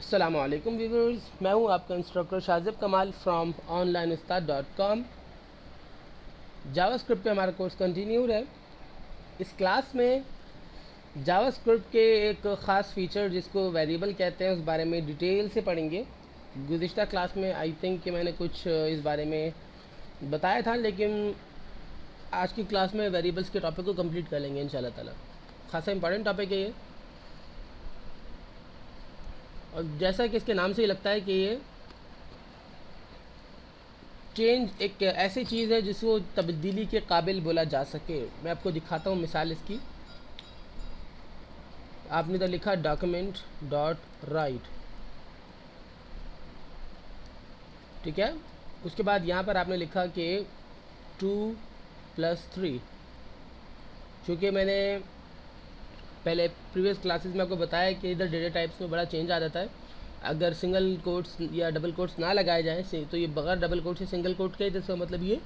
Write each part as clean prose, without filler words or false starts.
अस्सलाम वालेकुम व्यूअर्स, मैं हूं आपका इंस्ट्रक्टर शाजिब कमाल फ्रॉम onlineustaad.com। जावास्क्रिप्ट पे हमारा कोर्स कंटिन्यूड है। इस क्लास में जावास्क्रिप्ट के एक ख़ास फीचर जिसको वेरिएबल कहते हैं उस बारे में डिटेल से पढ़ेंगे। गुज़िश्ता क्लास में आई थिंक कि मैंने कुछ इस बारे में बताया था, लेकिन आज की क्लास में वेरिएबल्स के टॉपिक को कंप्लीट कर लेंगे इंशाल्लाह ताला। खासा इंपॉर्टेंट टॉपिक है ये, और जैसा कि इसके नाम से ही लगता है कि ये चेंज एक ऐसी चीज़ है जिसको तब्दीली के काबिल बोला जा सके। मैं आपको दिखाता हूँ मिसाल इसकी। आपने तो लिखा डॉक्यूमेंट डॉट राइट, ठीक है। उसके बाद यहाँ पर आपने लिखा कि 2+3। चूँकि मैंने पहले प्रीवियस क्लासेस में आपको बताया कि इधर डेटा टाइप्स में बड़ा चेंज आ जाता है। अगर सिंगल कोट्स या डबल कोट्स ना लगाए जाएँ तो ये बगैर डबल कोट से सिंगल कोट के, जिसका मतलब ये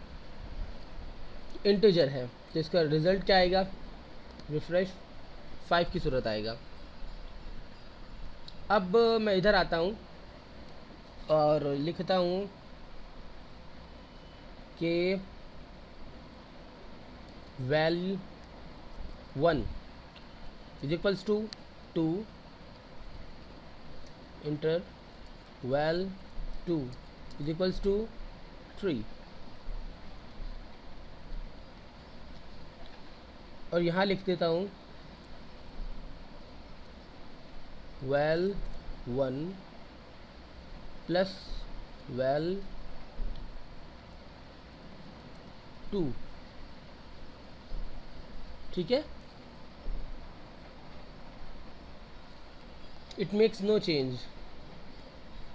इंटीजर है। तो इसका रिज़ल्ट क्या आएगा? रिफ्रेश 5 की सूरत आएगा। अब मैं इधर आता हूँ और लिखता हूँ कि val1 is equals to 2 enter val2 is equals to 3, और यहाँ लिख देता हूँ val1 प्लस val2, ठीक है। इट मेक्स नो चेंज,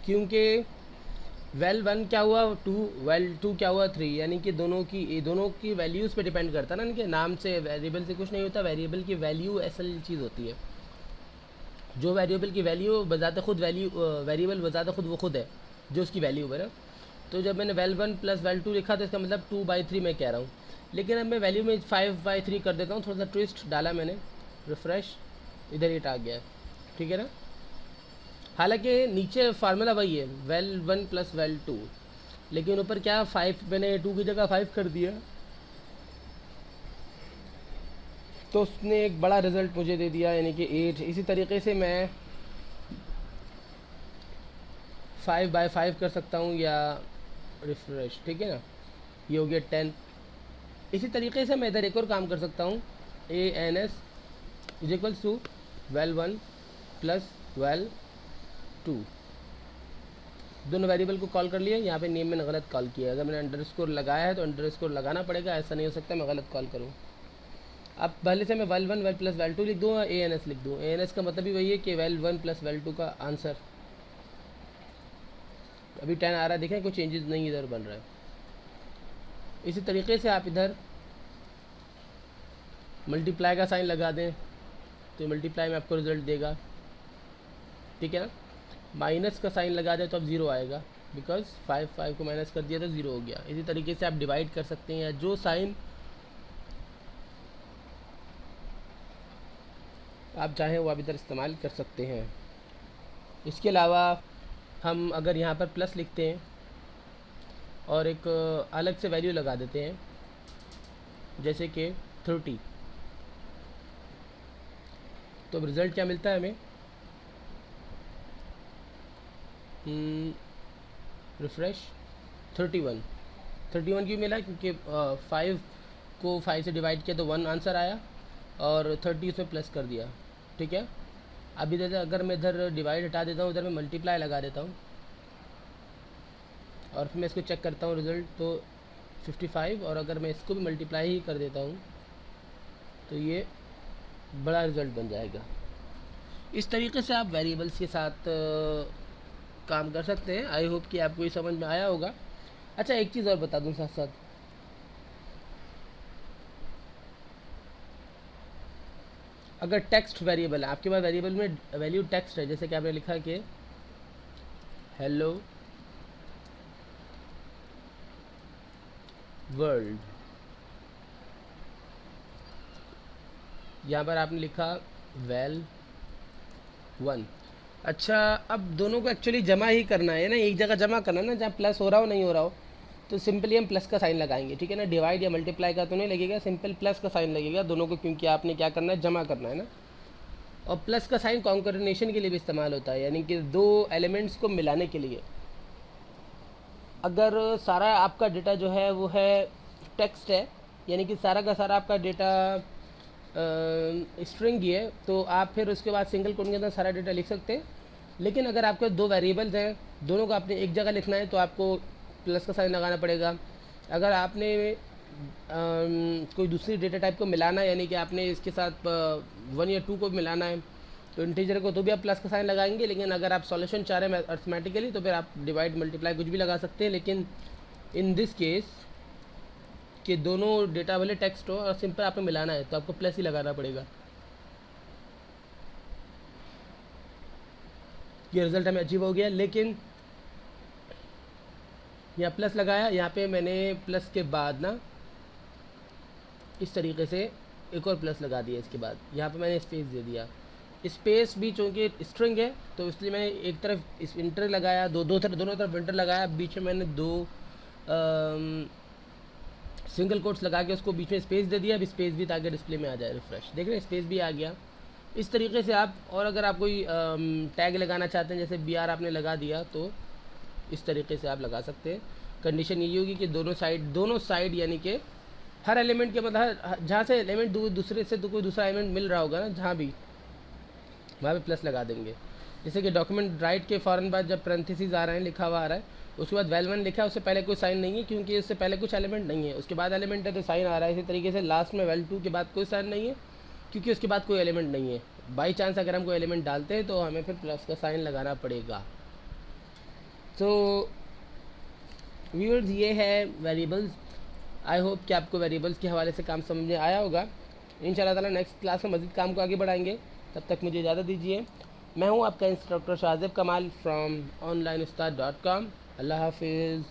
क्योंकि val1 क्या हुआ 2, val2 क्या हुआ 3, यानी कि दोनों की वैल्यूज़ पे डिपेंड करता है ना। कि नाम से वेरिएबल से कुछ नहीं होता, वेरिएबल की वैल्यू असल चीज़ होती है। जो वेरिएबल की वैल्यू बजाते खुद वेरिएबल बजाते खुद वो खुद है जो उसकी वैल्यू है ना। तो जब मैंने val1 प्लस val2 लिखा तो इसका मतलब 2/3 मैं कह रहा हूँ, लेकिन अब मैं वैल्यू में 5/3 कर देता हूँ। थोड़ा सा ट्विस्ट डाला मैंने, रिफ़्रेश, इधर हिट आ गया, ठीक है ना। हालांकि नीचे फार्मूला वही है val1 प्लस val2, लेकिन ऊपर क्या 5, मैंने 2 की जगह 5 कर दिया, तो उसने एक बड़ा रिज़ल्ट मुझे दे दिया, यानी कि 8। इसी तरीके से मैं 5/5 कर सकता हूँ या रिफ्रेश, ठीक है ना, ये हो गया 10। इसी तरीके से मैं इधर एक और काम कर सकता हूँ, ans is equals to val1 plus val2। दोनों वेरिएबल को कॉल कर लिया। यहाँ पे नेम मैंने गलत कॉल किया है। अगर मैंने अंडरस्कोर लगाया है तो अंडरस्कोर लगाना पड़ेगा, ऐसा नहीं हो सकता मैं गलत कॉल करूँ। अब पहले से मैं val1 val प्लस val2 लिख दूँ और ans लिख दूँ। ans का मतलब भी वही है कि val1 प्लस val2 का आंसर। अभी 10 आ रहा है, देखें कोई चेंजेस नहीं इधर बन रहा है। इसी तरीके से आप इधर मल्टीप्लाई का साइन लगा दें तो मल्टीप्लाई में आपको रिज़ल्ट देगा, ठीक है ना। माइनस का साइन लगा दें तो अब 0 आएगा, बिकॉज 5 को माइनस कर दिया तो 0 हो गया। इसी तरीके से आप डिवाइड कर सकते हैं, या जो साइन आप चाहें वो आप इधर इस्तेमाल कर सकते हैं। इसके अलावा हम अगर यहाँ पर प्लस लिखते हैं और एक अलग से वैल्यू लगा देते हैं, जैसे कि 30, तो अब रिज़ल्ट क्या मिलता है हमें? रिफ़्रेश 31 क्यों मिला? क्योंकि 5 को 5 से डिवाइड किया तो 1 आंसर आया, और 30 उसमें प्लस कर दिया, ठीक है। अब इधर अगर मैं इधर डिवाइड हटा देता हूँ, इधर मैं मल्टीप्लाई लगा देता हूँ, और फिर मैं इसको चेक करता हूँ रिज़ल्ट तो 55, और अगर मैं इसको भी मल्टीप्लाई ही कर देता हूँ तो ये बड़ा रिज़ल्ट बन जाएगा। इस तरीके से आप वेरिएबल्स के साथ काम कर सकते हैं। आई होप कि आपको ये समझ में आया होगा। अच्छा, एक चीज़ और बता दूं साथ साथ, अगर टेक्स्ट वेरिएबल है आपके पास, वेरिएबल में वैल्यू टेक्स्ट है, जैसे कि आपने लिखा कि हेलो वर्ल्ड, यहाँ पर आपने लिखा val1, अच्छा, अब दोनों को एक्चुअली जमा ही करना है ना, एक जगह जमा करना है ना, जहाँ प्लस हो रहा हो नहीं हो रहा हो, तो सिंपली हम प्लस का साइन लगाएंगे, ठीक है ना। डिवाइड या मल्टीप्लाई का तो नहीं लगेगा, सिंपल प्लस का साइन लगेगा दोनों को, क्योंकि आपने क्या करना है, जमा करना है ना। और प्लस का साइन कॉन्कर्डिनेशन के लिए भी इस्तेमाल होता है, यानी कि दो एलिमेंट्स को मिलाने के लिए। अगर सारा आपका डेटा जो है वो है टेक्स्ट है, यानी कि सारा का सारा आपका डेटा स्ट्रिंग ही है, तो आप फिर उसके बाद सिंगल कोट के अंदर सारा डेटा लिख सकते हैं। लेकिन अगर आपके दो वेरिएबल्स हैं, दोनों को आपने एक जगह लिखना है, तो आपको प्लस का साइन लगाना पड़ेगा। अगर आपने कोई दूसरी डेटा टाइप को मिलाना है, यानी कि आपने इसके साथ 1 या 2 को मिलाना है, तो इंटीजर को, तो भी आप प्लस का साइन लगाएंगे। लेकिन अगर आप सॉल्यूशन चाह रहे हैं अर्थमेटिकली, तो फिर आप डिवाइड मल्टीप्लाई कुछ भी लगा सकते हैं। लेकिन इन दिस केस कि दोनों डेटा वाले टेक्स्ट हो और सिंपल आपको मिलाना है, तो आपको प्लस ही लगाना पड़ेगा। ये रिजल्ट हमें अचीव हो गया। लेकिन यहाँ प्लस लगाया, यहाँ पे मैंने प्लस के बाद ना इस तरीके से एक और प्लस लगा दिया। इसके बाद यहाँ पे मैंने स्पेस दे दिया। स्पेस भी चूँकि स्ट्रिंग है, तो इसलिए मैंने एक तरफ इस इंटर लगाया, दोनों तरफ इंटर लगाया, बीच में मैंने दो सिंगल कोट्स लगा के उसको बीच में स्पेस दे दिया। अब स्पेस भी ताकि डिस्प्ले में आ जाए रिफ्रेश, देख रहे हैं स्पेस भी आ गया। इस तरीके से आप, और अगर आप कोई टैग लगाना चाहते हैं, जैसे BR आपने लगा दिया, तो इस तरीके से आप लगा सकते हैं। कंडीशन यही होगी कि दोनों साइड यानी कि हर एलिमेंट के मतलब जहाँ से एलिमेंट दूसरे से तो कोई दूसरा एलिमेंट मिल रहा होगा ना, जहाँ भी, वहाँ पे प्लस लगा देंगे। जैसे कि डॉक्यूमेंट राइट के फ़ौरन बाद जब पैरेंथेसिस आ रहे हैं, लिखा हुआ आ रहा है, उसके बाद वेल 1 लिखा है, उससे पहले कोई साइन नहीं है, क्योंकि इससे पहले कुछ एलिमेंट नहीं है, उसके बाद एलिमेंट है तो साइन आ रहा है। इसी तरीके से लास्ट में वेल 2 के बाद कोई साइन नहीं है, क्योंकि उसके बाद कोई एलिमेंट नहीं है। बाई चांस अगर हम कोई एलिमेंट डालते हैं, तो हमें फिर प्लस का साइन लगाना पड़ेगा। तो व्यूअर्स, ये है वेरिएबल्स। आई होप कि आपको वेरिएबल्स के हवाले से काम समझ में आया होगा। इंशाल्लाह ताला नेक्स्ट क्लास में मज़ीद काम को आगे बढ़ाएंगे। तब तक मुझे इजाज़त दीजिए। मैं हूँ आपका इंस्ट्रक्टर शाहज़ेब कमाल फ्रॉम onlineustaad.com। अल्लाह हाफिज़।